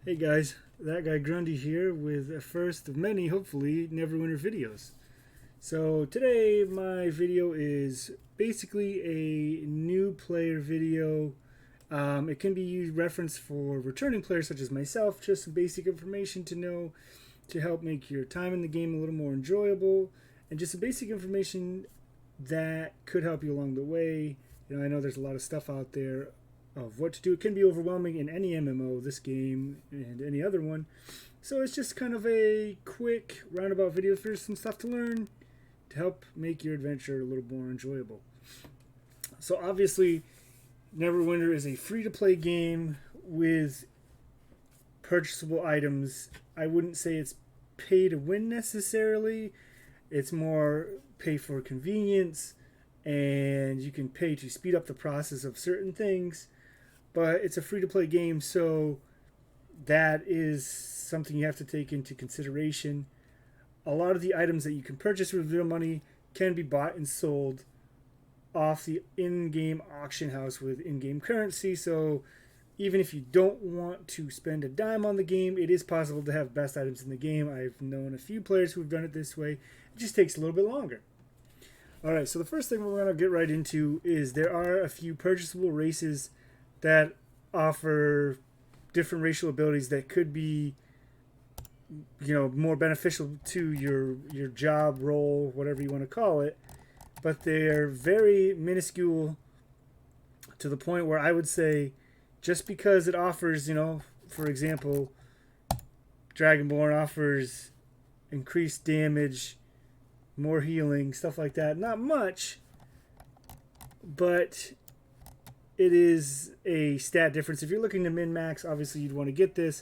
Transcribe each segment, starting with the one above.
Hey guys, that guy Grundy here with a first of many, hopefully, Neverwinter videos. So today my video is basically a new player video. It can be used reference for returning players such as myself, just some basic information to know to help make your time in the game a little more enjoyable, and just some basic information that could help you along the way. I know there's a lot of stuff out there of what to do. It can be overwhelming in any MMO, this game and any other one. So it's just kind of a quick roundabout video for some stuff to learn to help make your adventure a little more enjoyable. So obviously, Neverwinter is a free-to-play game with purchasable items. I wouldn't say it's pay to win necessarily. It's more pay for convenience, and you can pay to speed up the process of certain things. But it's a free-to-play game, so that is something you have to take into consideration. A lot of the items that you can purchase with real money can be bought and sold off the in-game auction house with in-game currency. So even if you don't want to spend a dime on the game, it is possible to have best items in the game. I've known a few players who have done it this way. It just takes a little bit longer. Alright, so the first thing we're going to get right into is there are a few purchasable races that offer different racial abilities that could be, more beneficial to your job role, whatever you want to call it. But they're very minuscule to the point where I would say just because it offers, for example, Dragonborn offers increased damage, more healing, stuff like that. Not much, but it is a stat difference. If you're looking to min-max, obviously you'd want to get this,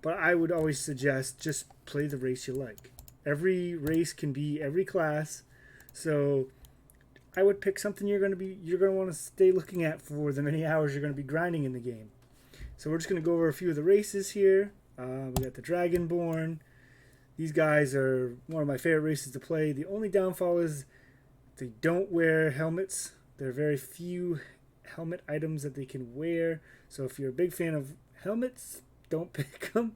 but I would always suggest just play the race you like. Every race can be every class, so I would pick something you're going to want to stay looking at for the many hours you're going to be grinding in the game. So we're just going to go over a few of the races here. We got the Dragonborn. These guys are one of my favorite races to play. The only downfall is they don't wear helmets. There are very few helmet items that they can wear. So if you're a big fan of helmets, don't pick them.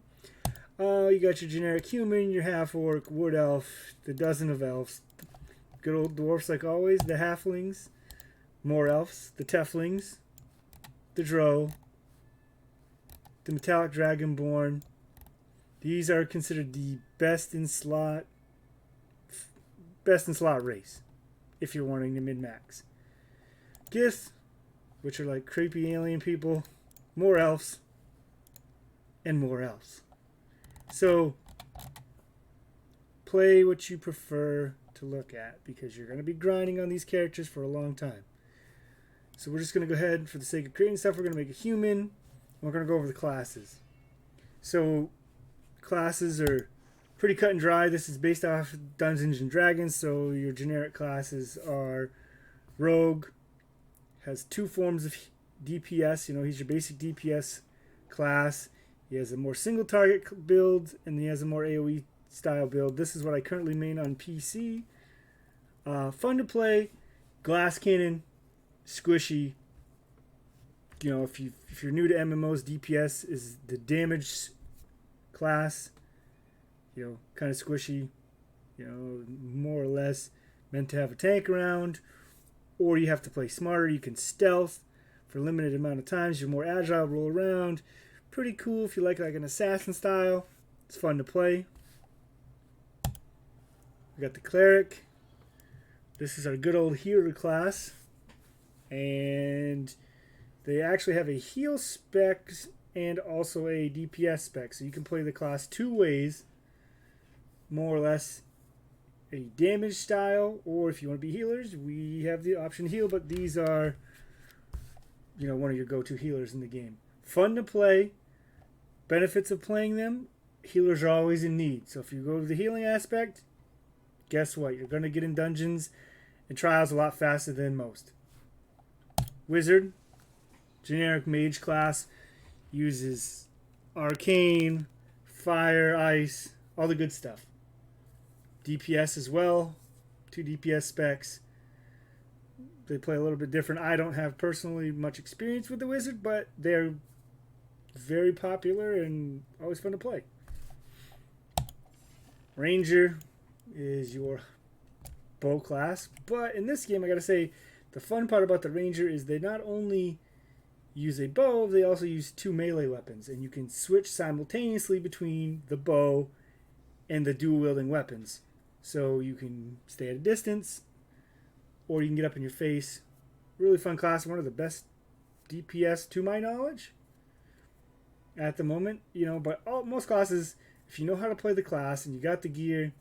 You got your generic human, your half-orc, wood elf, the dozen of elves. Good old dwarfs like always, the halflings, more elves, the teflings, the drow, the metallic dragonborn. These are considered the best in slot race if you're wanting to min-max. Gith, which are like creepy alien people, more elves, and more elves. So play what you prefer to look at because you're going to be grinding on these characters for a long time. So we're just going to go ahead, for the sake of creating stuff, we're going to make a human, and we're going to go over the classes. So classes are pretty cut and dry. This is based off Dungeons and Dragons, so your generic classes are Rogue, has two forms of DPS. He's your basic DPS class. He has a more single target build, and he has a more AoE style build. This is what I currently main on PC. Fun to play, glass cannon, squishy. If you're new to MMOs, DPS is the damage class. Kind of squishy. More or less meant to have a tank around, or you have to play smarter. You can stealth for a limited amount of times. You're more agile, roll around. Pretty cool if you like an assassin style. It's fun to play. We got the cleric. This is our good old healer class, and they actually have a heal spec and also a DPS spec, so you can play the class two ways, more or less. A damage style, or if you want to be healers, we have the option to heal, but these are one of your go-to healers in the game. Fun to play. Benefits of playing them: healers are always in need, so if you go to the healing aspect, guess what? You're going to get in dungeons and trials a lot faster than most. Wizard, generic mage class, uses arcane, fire, ice, all the good stuff. DPS as well, 2 DPS specs. They play a little bit different. I don't have personally much experience with the wizard, but they're very popular and always fun to play. Ranger is your bow class, but in this game I gotta say the fun part about the Ranger is they not only use a bow, they also use 2 melee weapons, and you can switch simultaneously between the bow and the dual wielding weapons. So you can stay at a distance or you can get up in your face. Really fun class, one of the best DPS to my knowledge at the moment, but most classes, if you know how to play the class and you got the gear,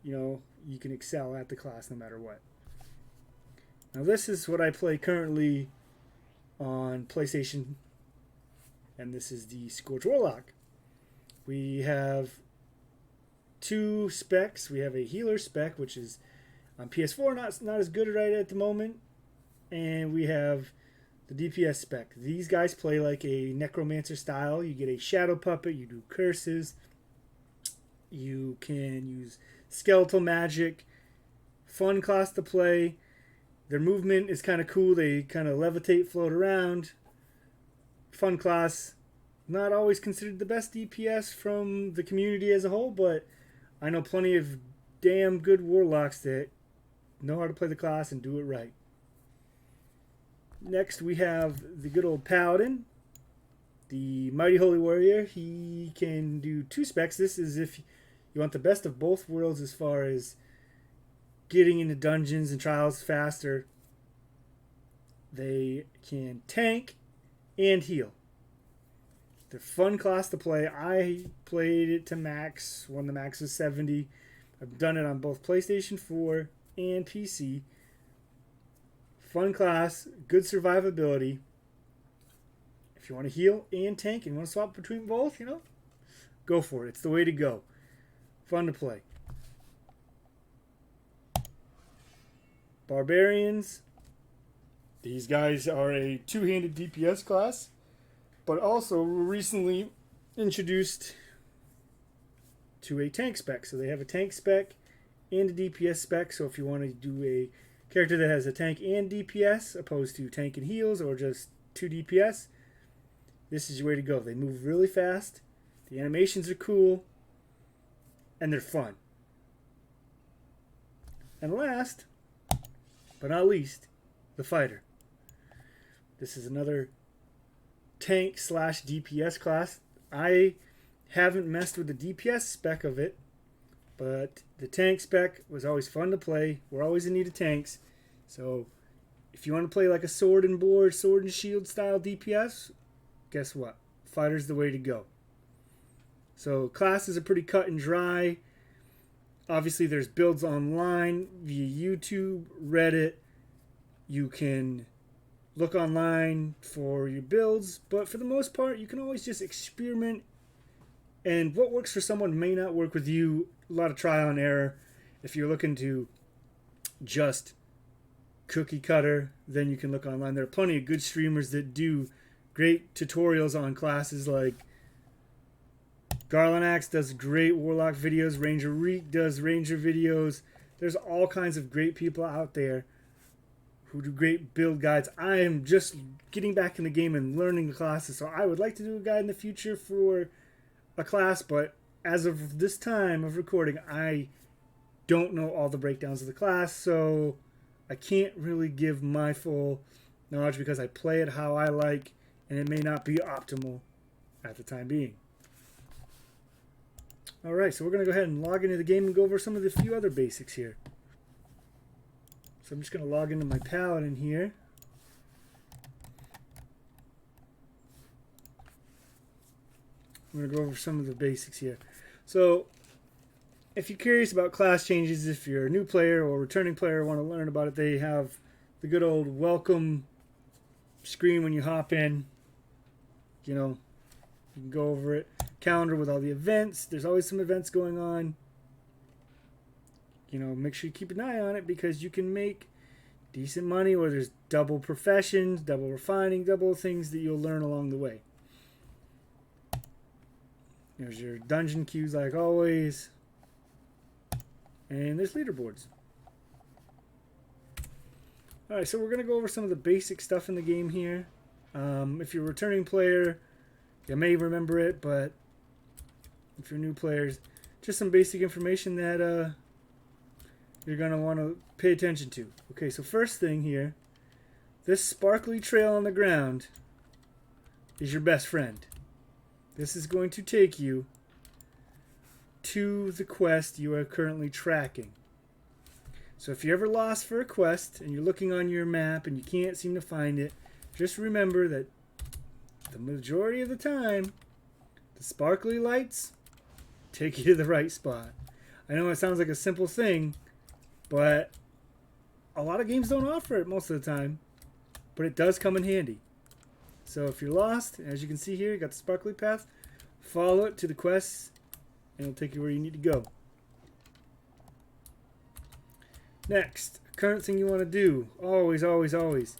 you can excel at the class no matter what. Now this is what I play currently on PlayStation, and this is the Scorch Warlock. We have 2 specs. We have a healer spec, which is on PS4 not as good right at the moment, and we have the DPS spec. These guys play like a necromancer style. You get a shadow puppet, you do curses, you can use skeletal magic. Fun class to play. Their movement is kind of cool. They kind of levitate, float around. Fun class. Not always considered the best DPS from the community as a whole, but I know plenty of damn good warlocks that know how to play the class and do it right. Next we have the good old Paladin, the Mighty Holy Warrior. He can do 2 specs. This is if you want the best of both worlds as far as getting into dungeons and trials faster. They can tank and heal. They're fun class to play. I played it to max when the max was 70. I've done it on both PlayStation 4 and PC. Fun class, good survivability. If you want to heal and tank and want to swap between both, go for it. It's the way to go. Fun to play. Barbarians. These guys are a 2-handed DPS class, but also recently introduced to a tank spec. So they have a tank spec and a DPS spec. So if you want to do a character that has a tank and DPS opposed to tank and heals or just 2 DPS, this is your way to go. They move really fast, the animations are cool, and they're fun. And last but not least, the Fighter. This is another tank / DPS class. I haven't messed with the DPS spec of it, but the tank spec was always fun to play. We're always in need of tanks. So if you want to play like a sword and board, sword and shield style DPS, guess what? Fighter's the way to go. So classes are pretty cut and dry. Obviously there's builds online via YouTube, Reddit. You can look online for your builds, but for the most part you can always just experiment, and what works for someone may not work with you. A lot of trial and error. If you're looking to just cookie cutter, then you can look online. There are plenty of good streamers that do great tutorials on classes, like Garlanax does great Warlock videos, Ranger Reek does Ranger videos. There's all kinds of great people out there who do great build guides. I am just getting back in the game and learning the classes, so I would like to do a guide in the future for a class, but as of this time of recording, I don't know all the breakdowns of the class, so I can't really give my full knowledge because I play it how I like, and it may not be optimal at the time being. Alright, so we're going to go ahead and log into the game and go over some of the few other basics here. So I'm just going to log into my Paladin here. I'm going to go over some of the basics here. So if you're curious about class changes, if you're a new player or returning player want to learn about it, they have the good old welcome screen when you hop in. You can go over it. Calendar with all the events. There's always some events going on. Make sure you keep an eye on it because you can make decent money, or there's double professions, double refining, double things that you'll learn along the way. There's your dungeon queues like always. And there's leaderboards. Alright, so we're going to go over some of the basic stuff in the game here. If you're a returning player, You may remember it, but if you're new players, just some basic information that you're going to want to pay attention to. Okay, so first thing here, this sparkly trail on the ground is your best friend. This is going to take you to the quest you are currently tracking. So if you're ever lost for a quest and you're looking on your map and you can't seem to find it, just remember that the majority of the time, the sparkly lights take you to the right spot. I know it sounds like a simple thing, but a lot of games don't offer it most of the time, but it does come in handy. So if you're lost, as you can see here, you got the sparkly path, follow it to the quests, and it'll take you where you need to go. Next, current thing you want to do, always, always, always,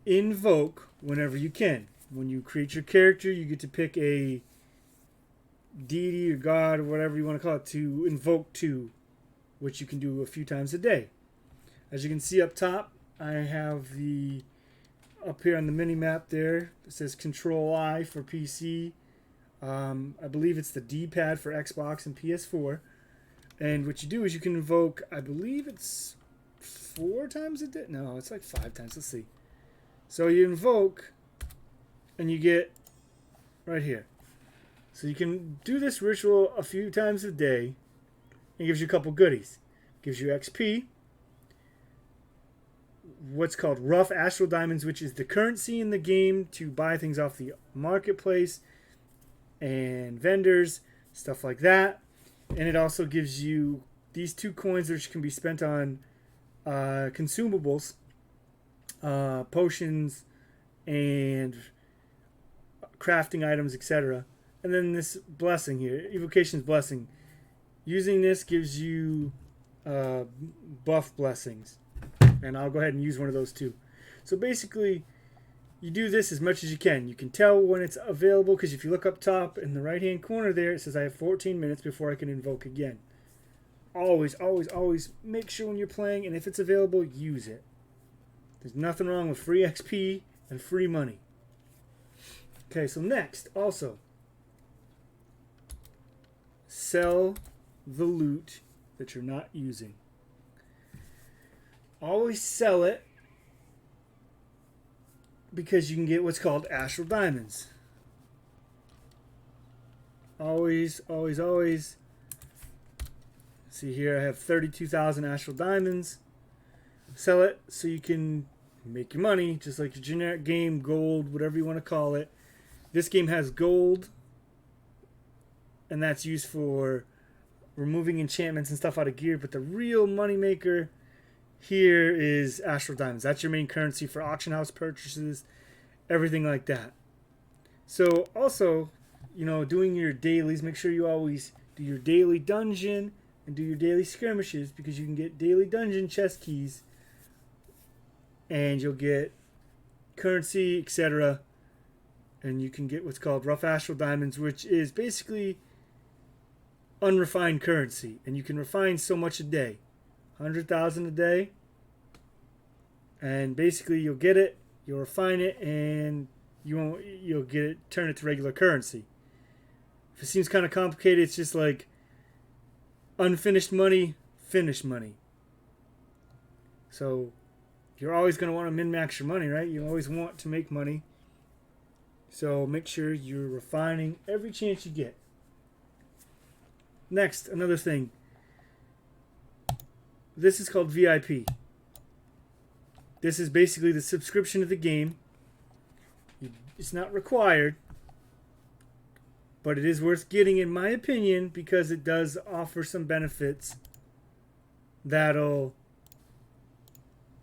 invoke whenever you can. When you create your character, you get to pick a deity or god or whatever you want to call it to invoke to, which you can do a few times a day. As you can see up top, I have the up here on the mini map there. It says Control I for PC. I believe it's the D-pad for Xbox and PS4. And what you do is you can invoke, I believe it's 4 times a day. No, it's like 5 times. Let's see. So you invoke, and you get right here. So you can do this ritual a few times a day. It gives you a couple goodies. It gives you XP. What's called rough astral diamonds, which is the currency in the game to buy things off the marketplace and vendors, stuff like that. And it also gives you these 2 coins which can be spent on consumables, potions, and crafting items, etc. And then this blessing here, Evocation's Blessing. Using this gives you buff blessings. And I'll go ahead and use one of those too. So basically, you do this as much as you can. You can tell when it's available, because if you look up top in the right-hand corner there, it says I have 14 minutes before I can invoke again. Always, always, always make sure when you're playing, and if it's available, use it. There's nothing wrong with free XP and free money. Okay, so next, also, sell the loot that you're not using. Always sell it, because you can get what's called astral diamonds. Always, always, always. See here, I have 32,000 astral diamonds. Sell it so you can make your money, just like your generic game, gold, whatever you want to call it. This game has gold, and that's used for removing enchantments and stuff out of gear, but the real money maker here is astral diamonds. That's your main currency for auction house purchases, everything like that. So also, you know, doing your dailies, make sure you always do your daily dungeon and do your daily skirmishes, because you can get daily dungeon chest keys and you'll get currency, etc. And you can get what's called rough astral diamonds, which is basically unrefined currency, and you can refine so much a day. 100,000 a day, and basically you'll get it, you'll refine it, and you'll get it, turn it to regular currency. If it seems kind of complicated, it's just like unfinished money, finished money. So you're always going to want to min-max your money, right? You always want to make money, so make sure you're refining every chance you get. Next, another thing. This is called VIP. This is basically the subscription to the game. It's not required, but it is worth getting, in my opinion, because it does offer some benefits that'll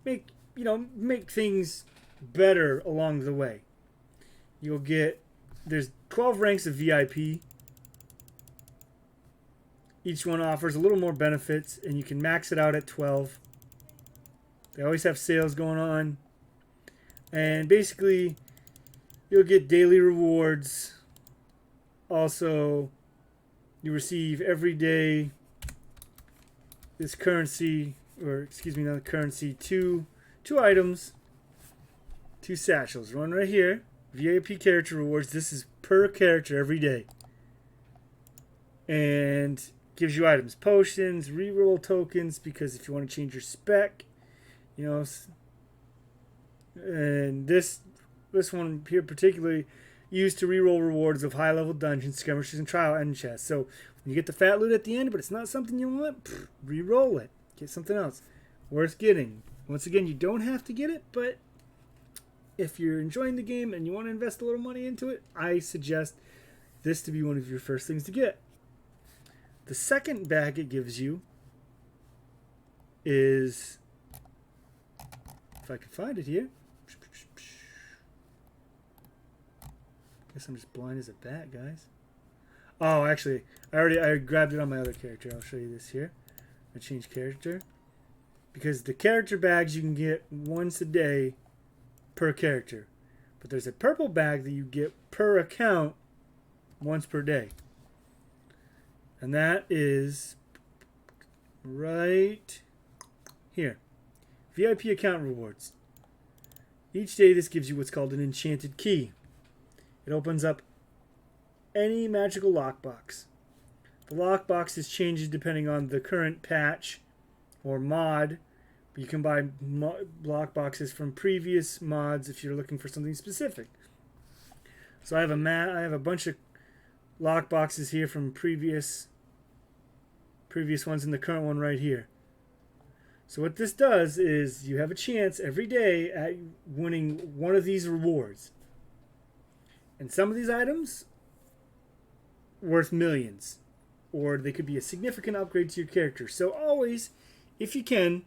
make things better along the way. You'll get, there's 12 ranks of VIP. Each one offers a little more benefits, and you can max it out at 12. They always have sales going on. And basically, you'll get daily rewards. Also, you receive every day this currency, or excuse me, not currency, two items, 2 satchels. One right here, VIP character rewards. This is per character every day. And gives you items, potions, reroll tokens, because if you want to change your spec, you know. And this one here particularly used to reroll rewards of high level dungeons, skirmishes, and trial end chests. So when you get the fat loot at the end, but it's not something you want, re-roll it. Get something else worth getting. Once again, you don't have to get it, but if you're enjoying the game and you want to invest a little money into it, I suggest this to be one of your first things to get. The second bag it gives you is, if I can find it here. Guess I'm just blind as a bat, guys. Oh, actually, I grabbed it on my other character. I'll show you this here. I change character. Because the character bags you can get once a day per character. But there's a purple bag that you get per account once per day. And that is right here. VIP account rewards. Each day this gives you what's called an enchanted key. It opens up any magical lockbox. The lockbox is changes depending on the current patch or mod. But you can buy lockboxes from previous mods if you're looking for something specific. So I have a bunch of lockboxes here from previous ones and the current one right here. So what this does is you have a chance every day at winning one of these rewards. And some of these items worth millions, or they could be a significant upgrade to your character. So always, if you can,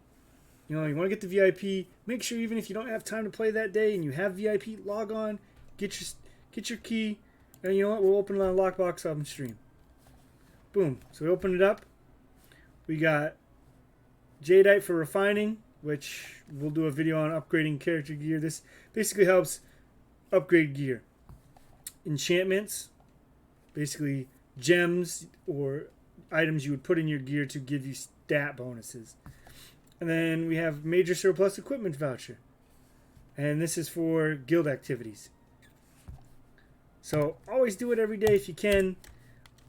you want to get the VIP, make sure even if you don't have time to play that day and you have VIP, log on, get your key, and you know what? We'll open a lockbox on stream. Boom. So we open it up. We got Jadeite for refining, which we'll do a video on upgrading character gear. This basically helps upgrade gear. Enchantments, basically gems or items you would put in your gear to give you stat bonuses. And then we have major surplus equipment voucher. And this is for guild activities. So always do it every day if you can.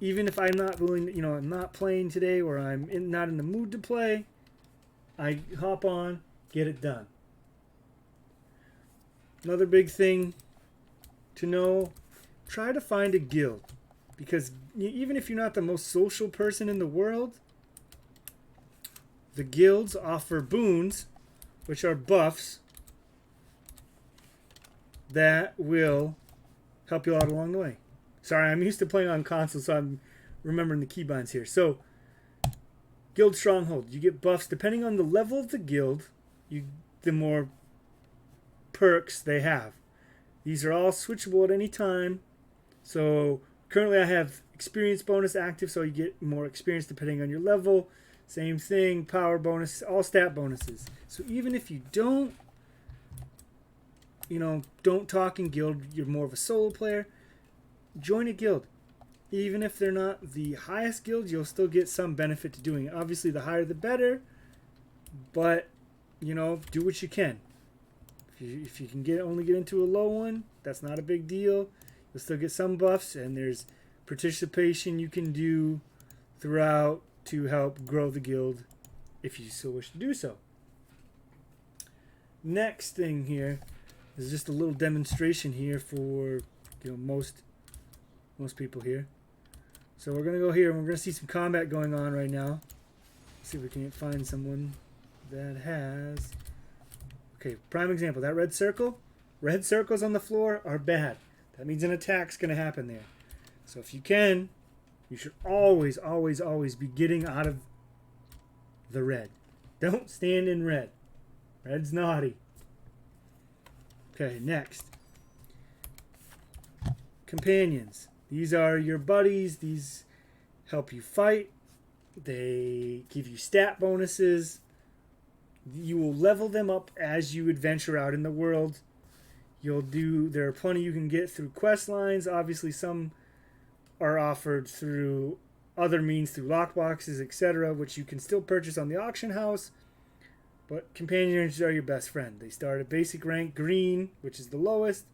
Even if I'm not willing, I'm not playing today or I'm not in the mood to play, I hop on, get it done. Another big thing to know, try to find a guild. Because even if you're not the most social person in the world, the guilds offer boons, which are buffs, that will help you out along the way. Sorry, I'm used to playing on console, so I'm remembering the keybinds here. So, Guild Stronghold. You get buffs depending on the level of the guild, the more perks they have. These are all switchable at any time. So, currently I have experience bonus active, so you get more experience depending on your level. Same thing, power bonus, all stat bonuses. So even if you don't talk in guild, you're more of a solo player, join a guild. Even if they're not the highest guild, you'll still get some benefit to doing it. Obviously, the higher the better, but, do what you can. If you can only get into a low one, that's not a big deal. You'll still get some buffs, and there's participation you can do throughout to help grow the guild if you so wish to do so. Next thing here is just a little demonstration here for most people here. So we're going to go here and we're going to see some combat going on right now. Let's see if we can find someone that has... Okay, prime example, that red circles on the floor are bad. That means an attack's going to happen there. So if you can, you should always, always, always be getting out of the red. Don't stand in red. Red's naughty. Okay, next. Companions. These are your buddies. These help you fight. They give you stat bonuses. You will level them up as you adventure out in the world. There are plenty you can get through quest lines. Obviously, some are offered through other means, through lockboxes, etc., which you can still purchase on the auction house. But companions are your best friend. They start at basic rank green, which is the lowest.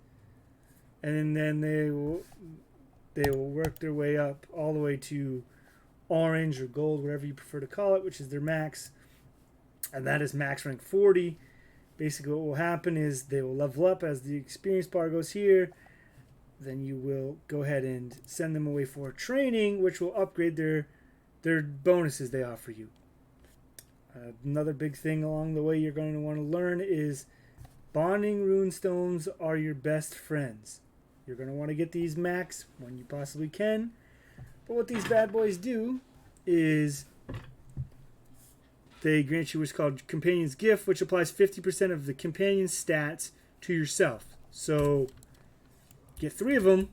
and then they will work their way up all the way to orange or gold, whatever you prefer to call it, which is their max, and that is max rank 40. Basically, what will happen is they will level up as the experience bar goes here. Then you will go ahead and send them away for training, which will upgrade their bonuses they offer you. Another big thing along the way you're going to want to learn is bonding runestones are your best friends. You're going to want to get these max when you possibly can. But what these bad boys do is they grant you what's called Companion's Gift, which applies 50% of the companion's stats to yourself. So get 3 of them,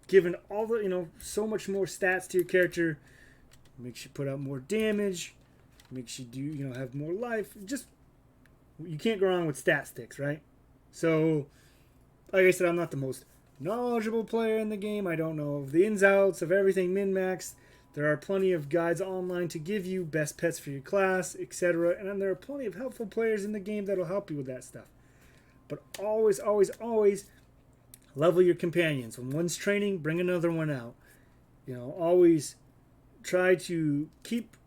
giving all the, so much more stats to your character. Makes you put out more damage, makes you have more life. Just, you can't go wrong with stat sticks, right? So, like I said, I'm not the most knowledgeable player in the game. I don't know the ins outs of everything min-maxed. There are plenty of guides online to give you best pets for your class, etc. And then there are plenty of helpful players in the game that'll help you with that stuff. But always, always, always level your companions. When one's training, bring another one out. Always try to keep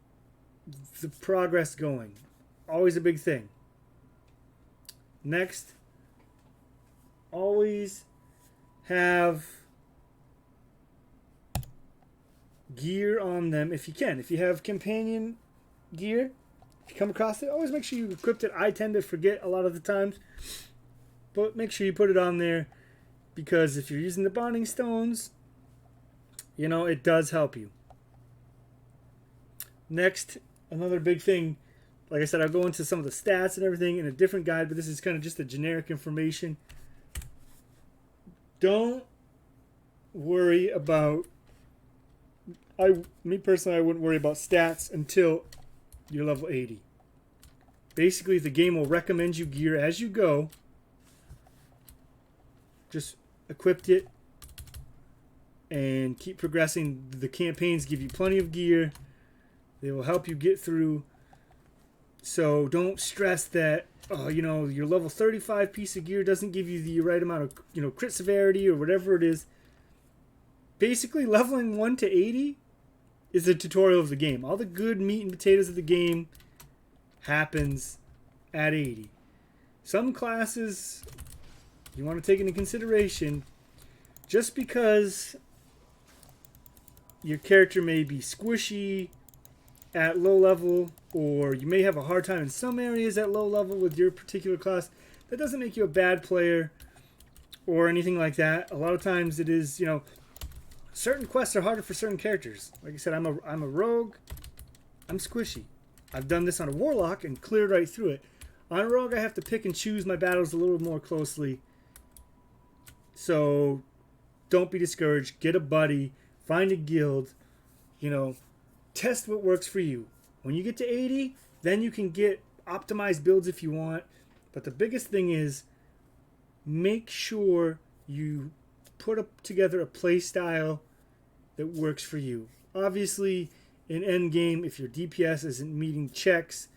the progress going. Always a big thing. Next, always have gear on them if you can. If you have companion gear, if you come across it, always make sure you equip it. I tend to forget a lot of the times, but make sure you put it on there, because if you're using the bonding stones, it does help you. Next, another big thing, like I said, I'll go into some of the stats and everything in a different guide, but this is kind of just the generic information. Don't worry about, me personally, I wouldn't worry about stats until you're level 80. Basically, the game will recommend you gear as you go. Just equip it and keep progressing. The campaigns give you plenty of gear. They will help you get through. So don't stress that, your level 35 piece of gear doesn't give you the right amount of, crit severity or whatever it is. Basically, leveling 1 to 80 is a tutorial of the game. All the good meat and potatoes of the game happens at 80. Some classes you want to take into consideration, just because your character may be squishy at low level, or you may have a hard time in some areas at low level with your particular class, that doesn't make you a bad player or anything like that. A lot of times it is, certain quests are harder for certain characters. Like I said, I'm a rogue. I'm squishy. I've done this on a warlock and cleared right through it. On a rogue, I have to pick and choose my battles a little more closely. So don't be discouraged. Get a buddy. Find a guild. Test what works for you. When you get to 80, then you can get optimized builds if you want. But the biggest thing is, make sure you put together a play style that works for you. Obviously, in endgame, if your DPS isn't meeting checks,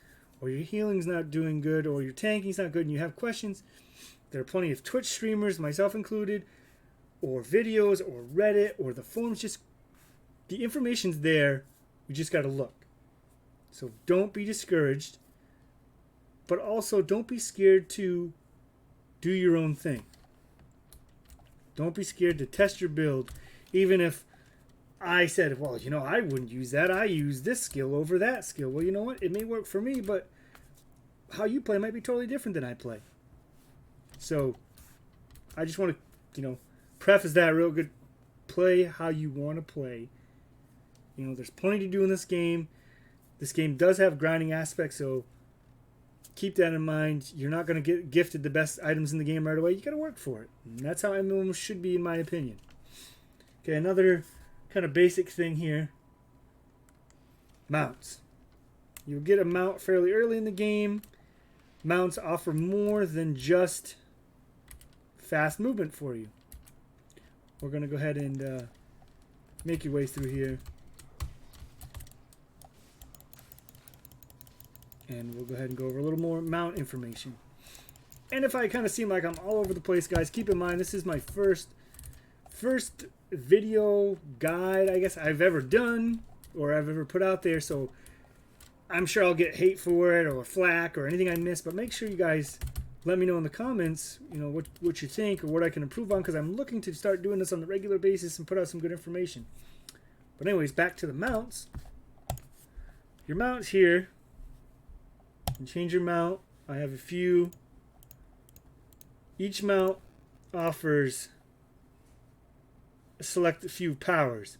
or your healing's not doing good, or your tanking's not good, and you have questions, there are plenty of Twitch streamers, myself included, or videos, or Reddit, or the forums. The information's there. You just got to look. So don't be discouraged, but also don't be scared to do your own thing. Don't be scared to test your build, even if I said, well, I wouldn't use that. I use this skill over that skill. Well, you know what? It may work for me, but how you play might be totally different than I play. So I just want to, preface that real good. Play how you want to play. There's plenty to do in this game. This game does have grinding aspects, so keep that in mind. You're not going to get gifted the best items in the game right away. You got to work for it. And that's how MMOs should be, in my opinion. Okay, another kind of basic thing here. Mounts. You'll get a mount fairly early in the game. Mounts offer more than just fast movement for you. We're going to go ahead and make your way through here. And we'll go ahead and go over a little more mount information. And if I kind of seem like I'm all over the place, guys, keep in mind this is my first video guide, I guess, I've ever done or I've ever put out there. So I'm sure I'll get hate for it or flack or anything I missed. But make sure you guys let me know in the comments, you know, what you think or what I can improve on, because I'm looking to start doing this on a regular basis and put out some good information. But anyways, back to the mounts. Your mounts here. You can change your mount. I have a few. Each mount offers select a few powers.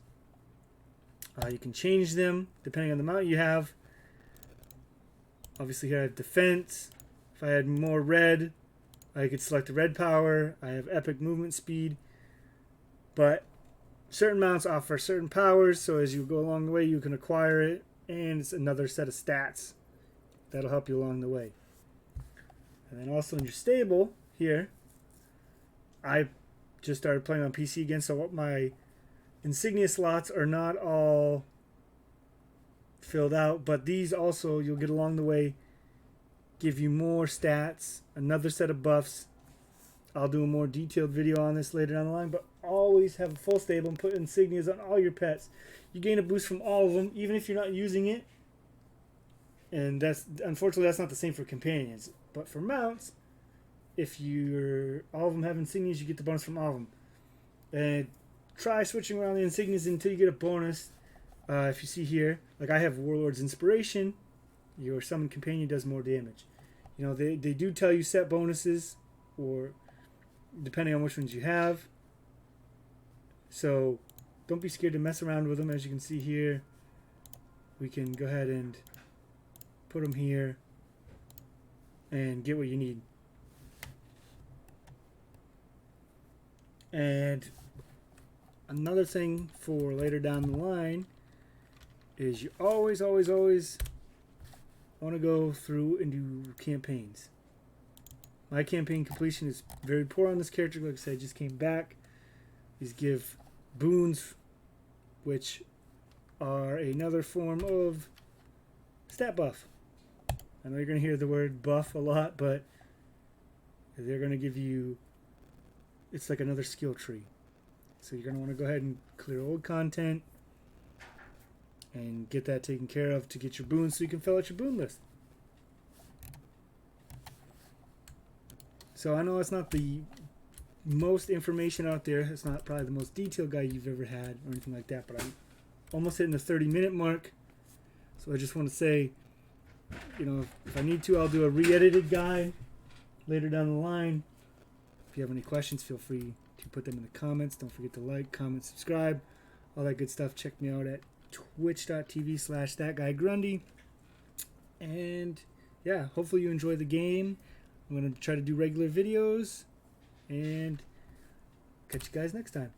You can change them depending on the mount you have. Obviously here I have defense. If I had more red, I could select the red power. I have epic movement speed. But certain mounts offer certain powers, so as you go along the way you can acquire it, and it's another set of stats that'll help you along the way. And then also in your stable here, I just started playing on PC again, so my insignia slots are not all filled out, but these also you'll get along the way give you more stats, another set of buffs. I'll do a more detailed video on this later down the line, but always have a full stable and put insignias on all your pets. You gain a boost from all of them, even if you're not using it. And that's, unfortunately, that's not the same for companions. But for mounts, if all of them have insignias, you get the bonus from all of them. And try switching around the insignias until you get a bonus. If you see here, like I have Warlord's Inspiration, your summon companion does more damage. You know, they do tell you set bonuses, or depending on which ones you have. So don't be scared to mess around with them. As you can see here, we can go ahead and put them here and get what you need. And another thing for later down the line is you always want to go through and do campaigns. My campaign completion is very poor on this character. Like I said, I just came back. These give boons, which are another form of stat buff. I know you're going to hear the word buff a lot, but they're going to give you, it's like another skill tree. So you're going to want to go ahead and clear old content and get that taken care of to get your boons so you can fill out your boon list. So I know it's not the most information out there. It's not probably the most detailed guide you've ever had or anything like that, but I'm almost hitting the 30-minute mark. So I just want to say, you know, if I need to, I'll do a re-edited guide later down the line. If you have any questions, feel free to put them in the comments. Don't forget to like, comment, subscribe, all that good stuff. Check me out at twitch.tv/thatguygrundy. And yeah, hopefully you enjoy the game. I'm going to try to do regular videos, and catch you guys next time.